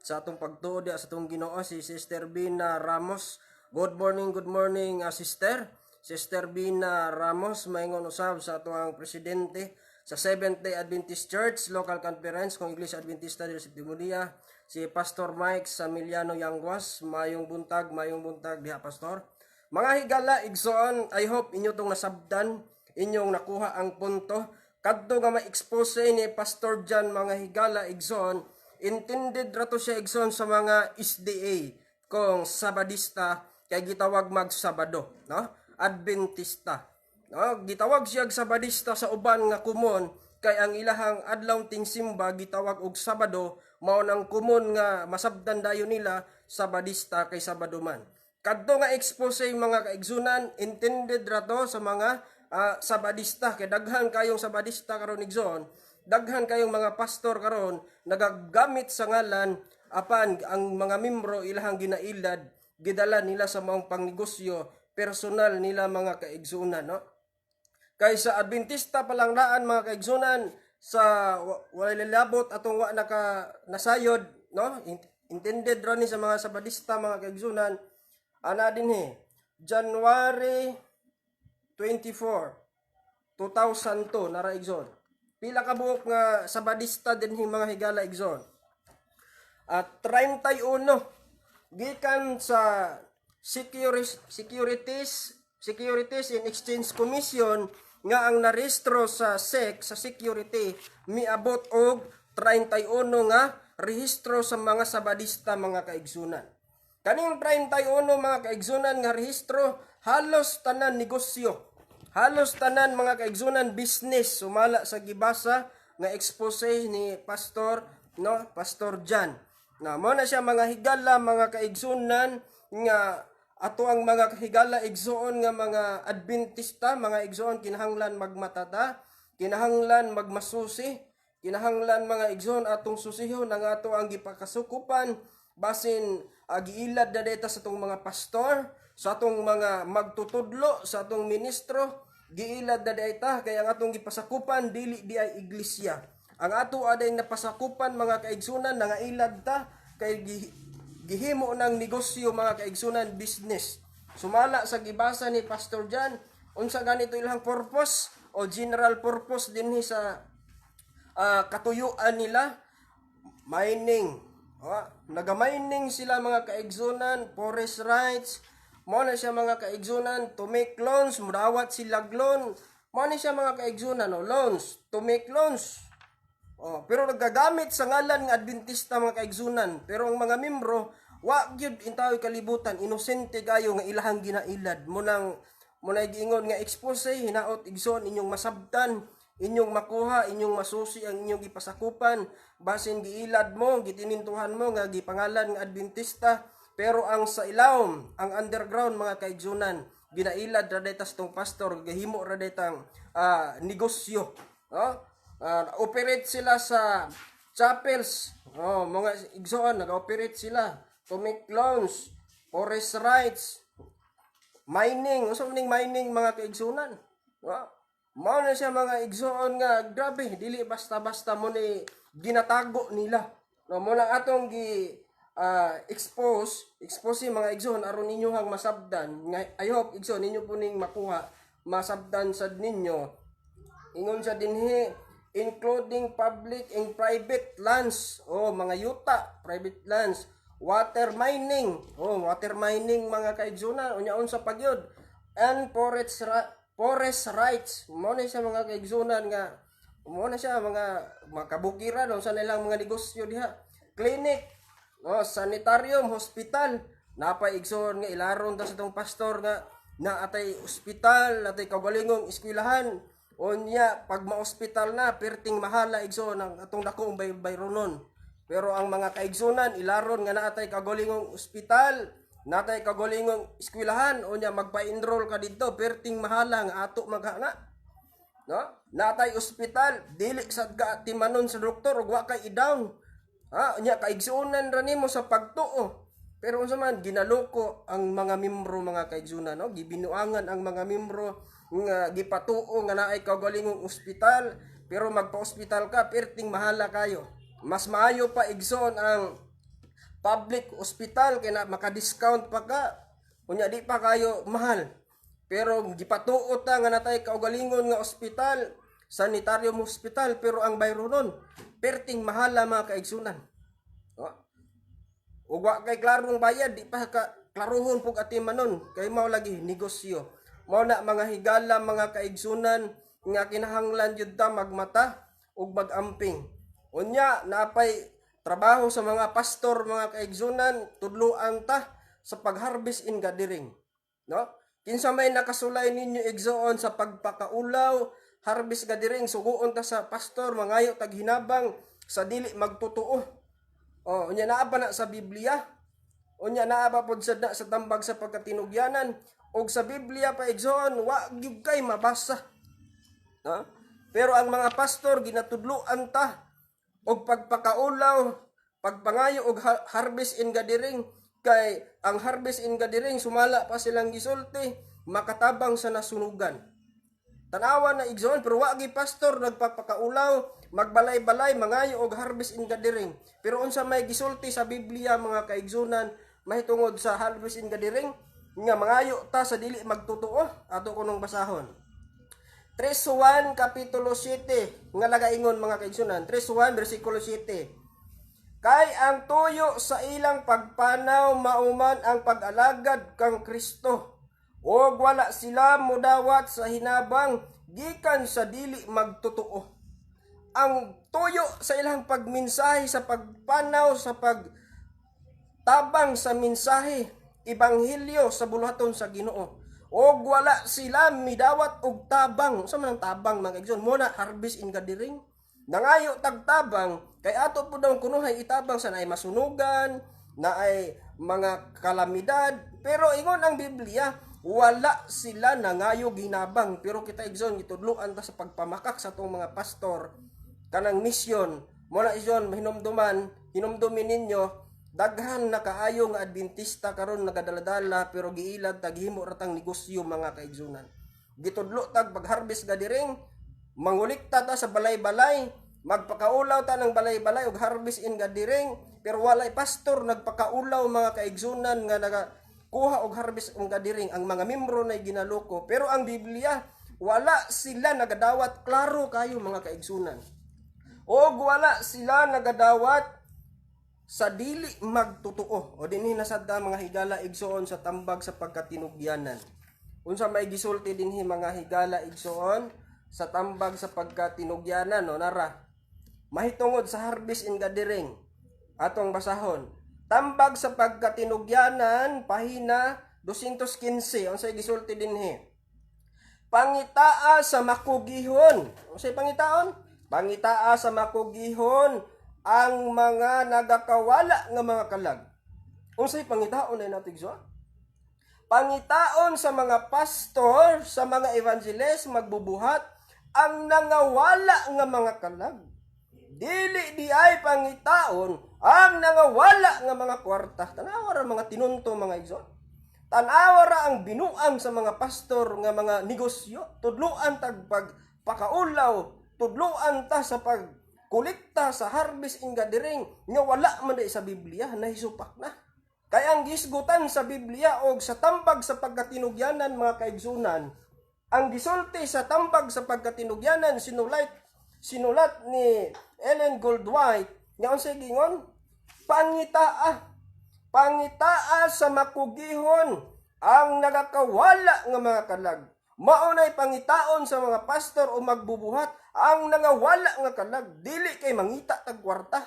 S1: sa atong pagtuo diha sa tong Ginoo, si Sister Bina Ramos. Good morning, sister. Sister Bina Ramos, maingon usab sa atuang presidente sa Seventh-day Adventist Church Local Conference kung Iglesia Adventista del Séptimo Día, si Pastor Mike Samiliano Yangwas. Mayong buntag diha, Pastor. Mga higala igsoon, I hope inyo tong nasabdan, inyong nakuha ang punto. Kadto nga ma-expose ni Pastor John mga higala igsoon, intended rato siya igsoon sa mga SDA kung Sabadista, kay gitawag mag-Sabado, no? Adventista. No? Gitawag siya Sabadista sa uban nga kumon, kay ang ilahang adlaw ting simba gitawag og Sabado, mao nang kumon nga masabdan dayon nila Sabadista kay Sabado man. Kadto nga expose mga kaigsunan, intended rato sa mga Sabadista, kay daghan kayong Sabadista karon igsoon, daghan kayong mga pastor karon nagagamit sa ngalan apan ang mga membro ilahang ginailad gidala nila sa maong pangnegosyo personal nila mga kaigsunan, no? Kaysa Adventista palangnaan mga kaigsunan sa walay labot atong wa naka nasayod, no? Intended ra ni sa mga Sabadista mga kaigsunan ana dinhi January 24, 2002 nara igsoon. Pila ka buok nga Sabadista dinhi mga higala igsoon. At 31 gikan sa Securities and Exchange Commission nga ang narehistro sa SEC sa security miabot og 31 nga rehistro sa mga Sabadista mga kaigsunan. Kaning 31 mga kaigsunan nga rehistro halos tanan negosyo. Halos tanan mga kaigsunan business sumala sa gibasa nga expose ni Pastor John. Na mo na siya mga higala mga kaigsunan nga ato ang mga higala igsoon nga mga Adventista, mga igsoon kinahanglan magmatata, kinahanglan magmasusi, kinahanglan mga igsoon atong susihon ang ato ang gipakasukupan basin giilad na data sa atong mga pastor, sa atong mga magtutudlo, sa atong ministro, giilad na data kaya ang atong gipasakupan dili di ay iglesia. Ang ato aday napasakupan mga kaigsunan nangailad ta kay gihimo ng negosyo mga kaigsunan business. Sumala sa gibasa ni Pastor John unsa ganito ilang purpose o general purpose dinhi sa katuyuan nila mining. Naga-mining sila mga kaigsunan, forest rights, mo na siya mga kaigsunan to make loans, mudawat sila loan. Mo na siya mga kaigsunan loans, to make loans. Pero nagagamit sa ngalan ng Adventista mga kaigsunan. Pero ang mga membro, wa gyud intaw kalibutan, inosente kayo nga ilahang ginailad. Munang giingon nga expose, hinaot igsoon inyong masabtan, inyong makuha, inyong masusi ang inyong gipasakupan. Basin giilad mo, gitinintuhan mo nga gipangalan ng Adventista. Pero ang sa ilawom, ang underground mga kaigsunan, ginailad ra dayta sa tong pastor, gahimo ra daytang negosyo. Operate sila sa chapels, mga igsoon nag-operate sila to make loans, forest rights, mining, unsa maning mining mga kaigsunan. Mao na siya mga igsoon nga grabe dili basta-basta mo ni ginatago nila. Mo lang atong expose mga igsoon aron ninyo hang masabdan nga I hope igsoon ninyo puning makuha masabdan sad ninyo. Ingon sa dinhi including public and private lands, mga yuta, private lands, water mining, mga kaigsunan, unyaon sa pagyod, and forest rights, mo na siya mga kaigsunan nga, mo na siya mga kabukiran, sa nilang mga negosyo diha, clinic, sanitarium, hospital, napaigsoon nga ilaron ta sa tong pastor nga, na atay ospital, atay kaugalingong eskwelahan, unya pag ma-hospital na perting mahala igsoon ang atong dakong bayronon. Pero ang mga kaigsunan ilaron nga naatay kagolingong ospital, natay kagolingong eskwelahan, unya magpa-enroll ka didto perting mahala nga ato maghanga. Natay ospital, dili sad ka timanon sa doktor ug wa kay i-down. Unya kaigsunan ra nimo sa pagtuo. Pero unsa man ginaloko ang mga membro mga kaigsunan, gibinuangan ang mga membro nga gipatuo nga naay kaugalingong ospital, pero magpa-ospital ka perting mahala kayo. Mas maayo pa igsoon ang public hospital kay na maka-discount pa ka. Unya di pa kayo mahal. Pero gipatuo ta nga natay kaugalingon nga ospital, sanitarium hospital, pero ang bayronon perting mahala mga kaigsunan. Ug wa kay klarong bayad, di pa ka klaruhon pug atimanon kay mao lagi negosyo. Mao na mga higala mga kaigsunan nga kinahanglan jud ta magmata ug magamping. Unya napay trabaho sa mga pastor mga kaigsunan tudloan ta sa pag-harvest in gathering. Kinsa may nakasulay ninyo igsoon sa pagpakaulaw, harvest gathering, suguon ta sa pastor mangayo tag hinabang sa dili magtutuo. Unya naa pa na sa Biblia. Unya naa pa pod sa tambag sa pagkatinugyanan. Og sa Biblia pa igsoon wa gyud kay mabasa. Pero ang mga pastor ginatudloan ta og pagpakaulaw, pagpangayo og harvest in gathering, kay ang harvest in gathering sumala pa silang gisulti makatabang sa nasunugan. Tanawa na igsoon pero wa gi pastor nagpapakaulaw, magbalay-balay, mangayo og harvest in gathering. Pero unsa may gisulti sa Biblia mga kaigsunan mahitungod sa harvest in gathering nga mangayo ta sa dili magtotoo ato kunong basahon. 3:1 kapitulo 7 nga nagaingon mga kaigsunan, 3:1 bersikulo 7. Kay ang tuyo sa ilang pagpanaw mauman ang pag-alagad kang Kristo, o wala sila mudawat sa hinabang gikan sa dili magtotoo. Ang tuyo sa ilang pagminsahe sa pagpanaw sa pagtabang sa minsahe ebanghelyo sa buluhaton sa Ginoo. Og wala sila midawat og tabang. Sa man ang tabang mga igsoon? Muna harvest in gathering. Nangayo tagtabang kay ato po daw kunuhay itabang sa naay masunugan, naay mga kalamidad. Pero ingon ang Biblia, wala sila nangayo ginabang. Pero kita igsoon gitudloan ta sa pagpamakak sa tong mga pastor kanang misyon. Muna igsoon hinumdumin ninyo daghan na kaayo nga Adventista karon nagadaladala pero giilad taghimo ratang negosyo mga kaigsunan. Gitudlo tag pag-harvest gathering, mangulikta ta sa balay-balay, magpakaulaw ta ng balay-balay og harvest in gathering, pero walay pastor nagpakaulaw mga kaigsunan nga nagakuha og harvest in gathering. Ang mga membro na ginaloko, pero ang Biblia wala sila nagadawat, klaro kayo mga kaigsunan. Og wala sila nagadawat sa dili magtotoo. O dinhi nasabda mga higala igsoon sa tambag sa pagkatinugyanan. Unsa may gisulti dinhi mga higala igsoon sa tambag sa pagkatinugyanan, no nara. Mahitungod sa harvest in gathering atong basahon. Tambag sa pagkatinugyanan pahina 215. Unsay gisulti dinhi? Pangitaa sa makugihon. Unsay pangitaon? Pangitaa sa makugihon ang mga nagakawala nga mga kalag. Unsay pangitaon ay natigso? Pangitaon sa mga pastor, sa mga evangelist magbubuhat ang nangawala nga mga kalag. Dili di ay pangitaon ang nangawala nga mga kwarta. Tanawa ra mga tinunto mga igsoon. Tanawa ra ang binuang sa mga pastor nga mga negosyo. Tudloan tag pagpakaulaw, tudloan ta sa kolekta sa harvest in gathering nga wala man sa Biblia, nahisupak na. Kaya ang gisgutan sa Biblia og sa tambag sa pagkatinugyanan mga kaigsunan, ang gisulti sa tambag sa pagkatinugyanan sinulat ni Ellen Goldwhite nga unsay gingon? Pangitaa sa makugihon ang nagakawala nga mga kalag. Maunay pangitaon sa mga pastor o magbubuhat ang nangawala nga kalag, dili kay mangita tag kwarta.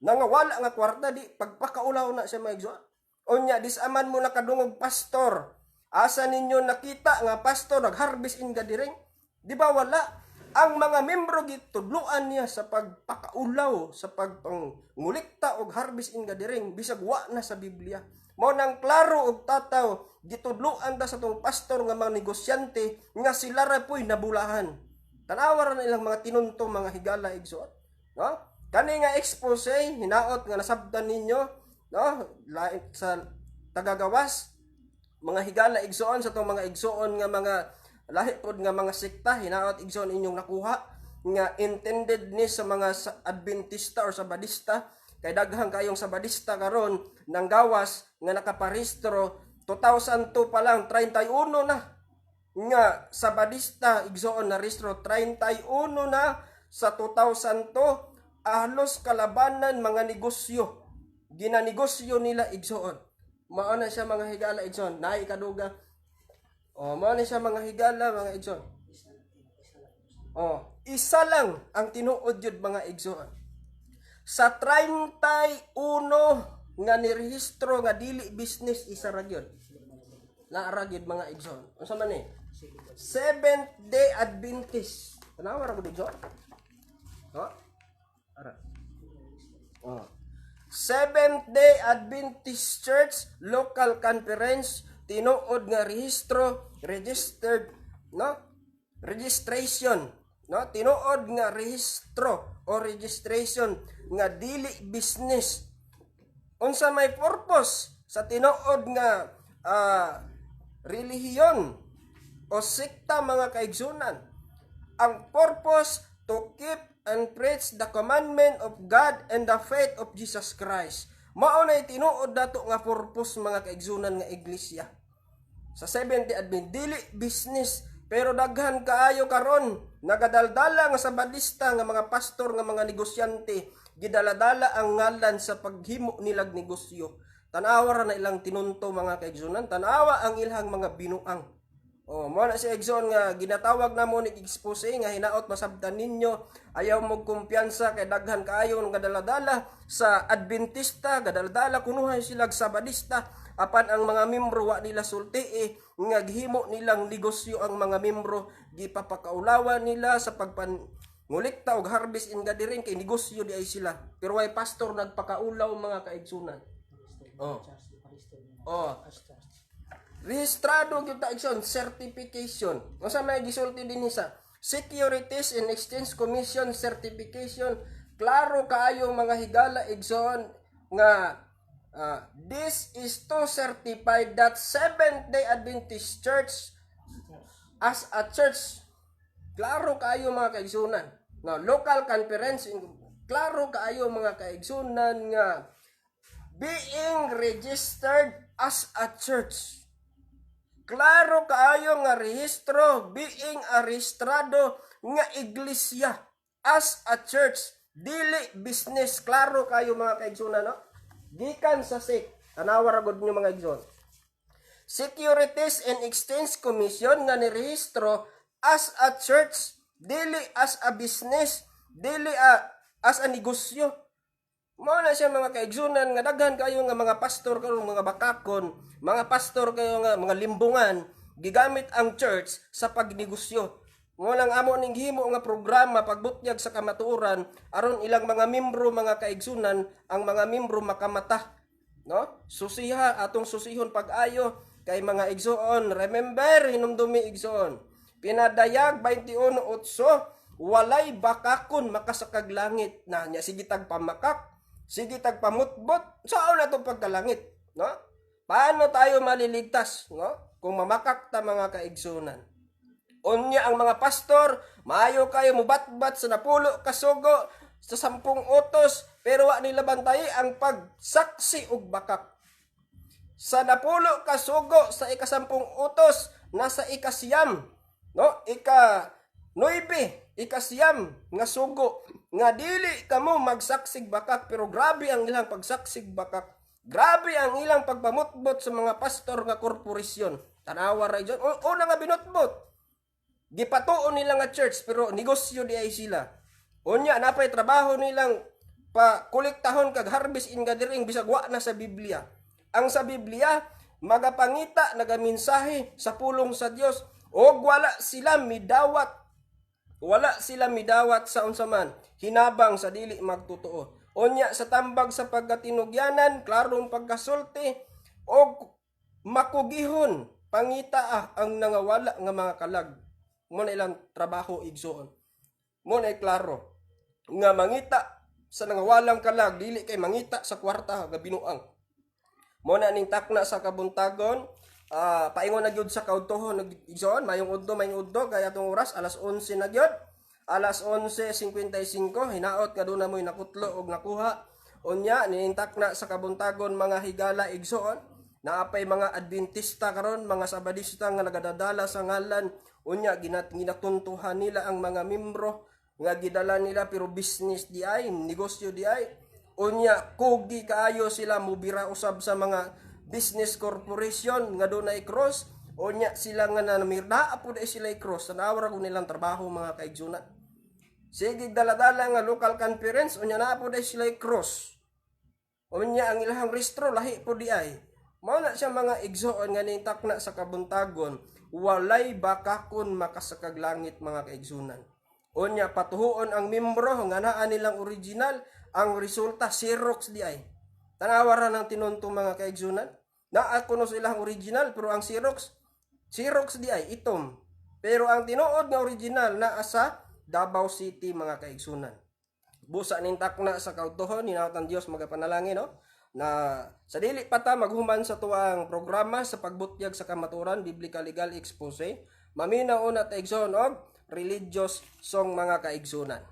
S1: Nangawala nga kwarta di pagpakaulaw na siya mga igsoon. Unya disaman mo nakadungog pastor. Asa ninyo nakita nga pastor nag-harvest in gathering? Di ba wala? Ang mga membro gitudluan niya sa pagpakaulaw, sa pagpangulikta og harvest in gathering, bisag wa na sa Biblia. Mao nang klaro og tataw gitudluan ta sa tong pastor nga mga negosyante nga sila ra po'y nabulahan. Tanawa ra na ilang mga tinunto mga higala igsoon, no? Kani nga expose hinaot nga nasabtan ninyo, no? Lain sa tagagawas mga higala igsoon sa tong mga igsoon nga mga lahi pod nga mga sekta hinaot igsoon inyong nakuha nga intended ni sa mga Adventista or Sabadista. Kay daghang kayong Sabadista karon nang gawas nga nakaparehistro 2002 pa lang 31 na nga Sabadista igsoon na rehistro 31 na sa 2002. Halos kalabanan mga negosyo, ginanegosyo nila igsoon. Mao na siya mga higala igsoon, naay kaduga. Mao na siya mga higala mga igsoon. Isa lang ang tinuod jud mga igsoon. Sa 31 nga nirehistro nga dili business isa ra gyud. Naara gyud mga igsoon. Unsa man ni? Seventh Day Adventist. Tanawa ra gud igsoon. Ara. Seventh Day Adventist Church Local Conference tinuod nga rehistro, registered, no? Registration no, tinuod nga rehistro o registration nga dili business. Unsa may purpose sa tinuod nga relihiyon o sekta mga kaigsunan? Ang purpose to keep and preach the commandment of God and the faith of Jesus Christ. Mao na tinuod dato nga purpose mga kaigsunan nga iglesia. Sa Seventh Day Advent dili business, pero daghan kaayo karon nagadaldala nga sabadista nga mga pastor nga mga negosyante, gidaladala ang ngalan sa paghimo nilag negosyo. Tanawa ra na ilang tinunto mga kaigsunan, tanawa ang ilang mga binuang. Mo na si Exxon nga ginatawag na mo ni expose nga hinaot masabtan ninyo, ayaw mo kumpiyansa kay daghan kaayo nga daladala sa Adventista, gadaladala kunuhay sila sabadista, apan ang mga membro wa nila sulti nga gihimo nilang negosyo ang mga membro, gipapakaulawan nila sa pagpangulikta og harvest in gathering kay negosyo di ay sila. Pero way pastor nagpakaulaw mga kaigsunan. Rehistrado gyud ta igsoon, certification. Unsa may gisulti din sa Securities and Exchange Commission certification. Klaro kaayo mga higala igsoon nga this is to certify that Seventh-day Adventist Church as a church. Klaro kaayo mga kaigsunan. No, local conference, klaro kaayo mga kaigsunan nga being registered as a church. Klaro kaayo nga rehistro, being a rehistrado nga iglesia as a church, dili business. Klaro kayo mga kaigsunan, no? Gikan sa SEC, tanawa ra gud niyo mga igsoon. Securities and Exchange Commission nga nirehistro as a church, dili as a business, dili as a negosyo. Mao na siya mga kaigsunan nga daghan kayo nga mga pastor karon mga bakakon, mga pastor kayo nga mga limbungan, gigamit ang church sa pagnegosyo. Mo lang amo ning himo nga programa pagbutyag sa kamatuoran aron ilang mga membro mga kaigsunan ang mga membro makamata, no? Susiha atong susihon pag-ayo kay mga igsoon. Remember hinumdumi igsoon. Pinadayag 21:8, walay bakakon makasakag langit. Na nya sige tag pamakak, sige tag pamutbot, saan na to pagkalangit, no? Paano tayo maliligtas, no? Kung mamakak ta mga kaigsunan. Unya ang mga pastor, maayo kayo mubatbat sa 10 kasugo sa 10 utos, pero wa nila bantayi ang pagsaksi og bakak. Sa 10 kasugo sa ika-10 utos, nasa ika-9, no? Ika-9, ika-9 nga sugo nga dili kamo magsaksig bakak, pero grabe ang ilang pagsaksig bakak. Grabe ang ilang pagpamutbot sa mga pastor nga korporasyon. Tanawa ra iyon. Una nga binutbot. Gipatuon nila nga church pero negosyo di ay sila. Unya napay trabaho nilang pa kolektahon kag harvest in gathering bisag wa na sa Biblia. Ang sa Biblia magapangita nagaminsahe sa pulong sa Dios og wala sila midawat. Wala sila midawat sa unsa man hinabang sa dili magtotoo. Unya sa tambag sa pagkatinugyanan, klarong pagkasulti og makugihon pangita ang nangawala nga mga kalag. Mo na ilang trabaho igsoon. Mo na klaro nga mangita sa nangawalang kalag dili kay mangita sa kwarta nga binuang. Mo na ning takna sa kabuntagon, paingon na gyud sa kaudtohon igsoon, mayong udto kaya atong oras alas 11 na gyud. Alas 11:55 hinaot nga doon na mo'y nakutlo og nakuha. Unya ninintak na sa kabuntagon mga higala igsoon, naapay mga Adventista karon, mga Sabadista nga nagadadala sa ngalan. Unya ginatuntuhan nila ang mga membro nga gidala nila pero business di ay, negosyo di ay. Unya kugi kaayo sila mubira usab sa mga business corporation nga doon ay cross. Unya sila nga namirna apod ay sila cross. Tanawa ko nilang trabaho mga kaigsunan. Sige daladala nga local conference unya na apod ay sila cross. Unya ang ilahang restro lahi po di ay. Mao na siya mga igsoon nga nintak na sa kabuntagon, walay bakakon makasakag langit mga kaigsunan. Unya patuhuon ang membro nga naa nilang original, ang resulta Xerox di ay. Tanawa ra ng tinunto mga kaigsunan. Naa kuno silang original pero ang Xerox di ay itom. Pero ang tinuod nga original naa sa Davao City mga kaigsunan. Busa ning takna sa kautuhon hinawtan Dios magapanalangin no na sa dili pa ta maghuman sa tuang programa sa pagbutyag sa kamaturan biblical legal expose maminaw na ta igsoon og religious song mga kaigsunan.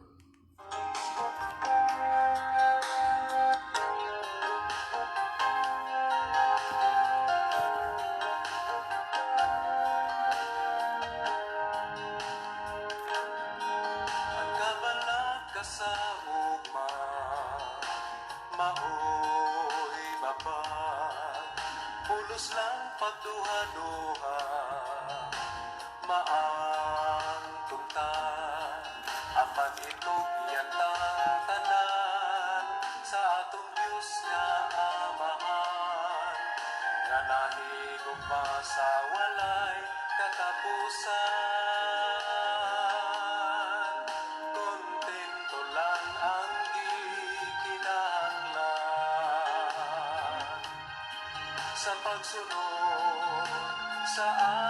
S3: Sa ugma maoy babag pulos lang pagduha-duha maang tungtan apan itog yantang tanan sa atong Dios nga Amahan nga nahigugma sa walay katapusan. Sa pagsunod sa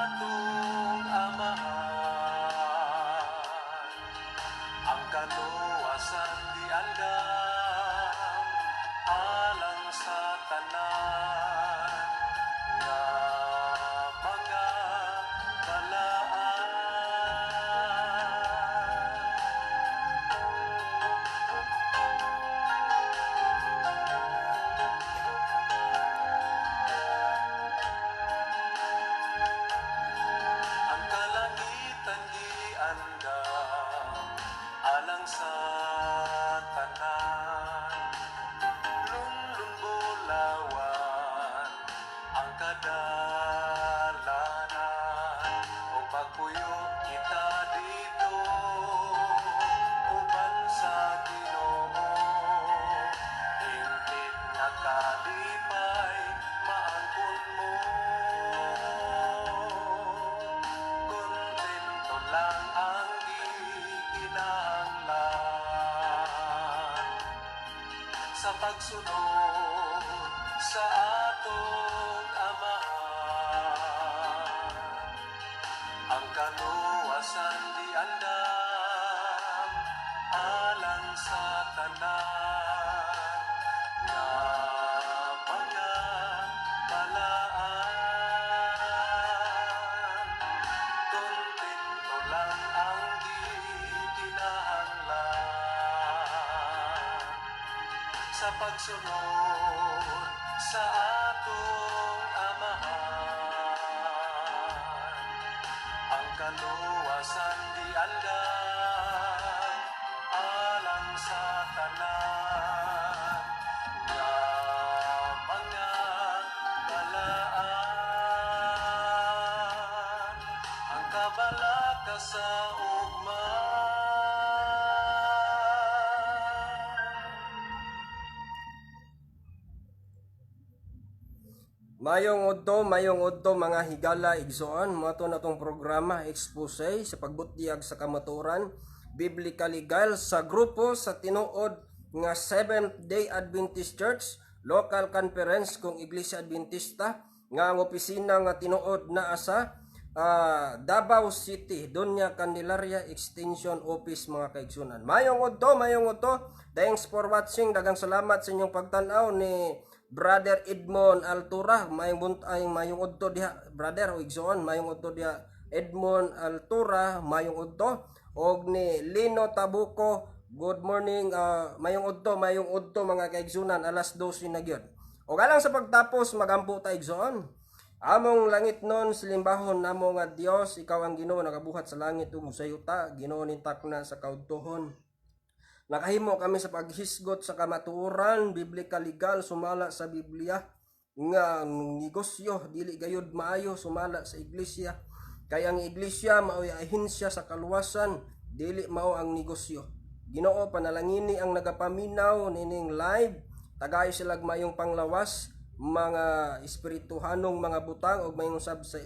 S3: atong Amahan, ang kaluwasan di andam alang sa tanan nga mga balaan. Alang sa tanan lunlun bulawan ang kadalanan o pagpuyo kita dito uban sa Ginoo hingpit nga kalipay maangkon mo kontento lang ang sa pagsunod sa atong Amahan, ang kaluwasan di andam alang sa tanan nga mga balaan. Kontento lang ang gikinahanglan sa pagsunod sa atong Amahan, ang kaluwasan di andam alang sa tanan nga mga balaan. Ang kabalaka sa ugma
S1: Mayong udto mga higala igsoon moto na tong programa expose sa pagbutyag sa kamaturan biblical legal sa grupo sa tinuod nga Seventh Day Adventist Church local conference kung Iglesia Adventista nga ang opisina nga tinuod na sa Davao City Doña Candelaria Extension Office mga kaigsunan. Mayong udto. Thanks for watching. Daghang salamat sa inyong pagtan-aw ni Brother Edmond Altura, mayong udto diha brother o igsoon, mayong udto diha Edmond Altura, mayong udto og ni Lino Tabuco. Good morning, mayong udto mga kaigsunan, alas 12 na gyud. Og alang sa pagtapos magampo ta igsoon. Among langit non silimbahon namo nga Dios, ikaw ang Ginoo nagabuhat sa langit ug sa yuta, Ginoo nintak na sa kautuhon. Nakahimo kami sa paghisgot sa kamatuoran, biblical legal, sumala sa Biblia, nga negosyo, dili gayud maayo, sumala sa iglesia. Kaya ang iglesia, mao'y ahinsya sa kaluwasan, dili mao ang negosyo. Ginoo, panalangini ang nagapaminaw, nining live, tagay sila mayong panglawas, mga espirituhanong mga butang, o mayong sab sa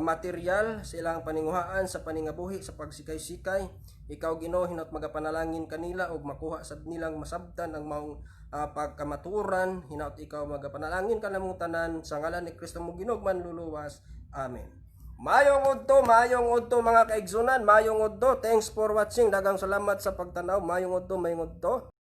S1: material, sa ilang paninguhaan sa paningabuhi, sa pagsikay-sikay. Ikaw Ginoo hinot magapanalangin kanila og makuha sad nilang masabtan ang maong pagkamaturan. Hinaut ikaw magapanalangin kanamong tanan sa ngalan ni Kristo mo Ginoo manluluwas. Amen. Mayong udto mga kaigsunan, mayong udto. Thanks for watching. Daghang salamat sa pagtanaw. Mayong udto.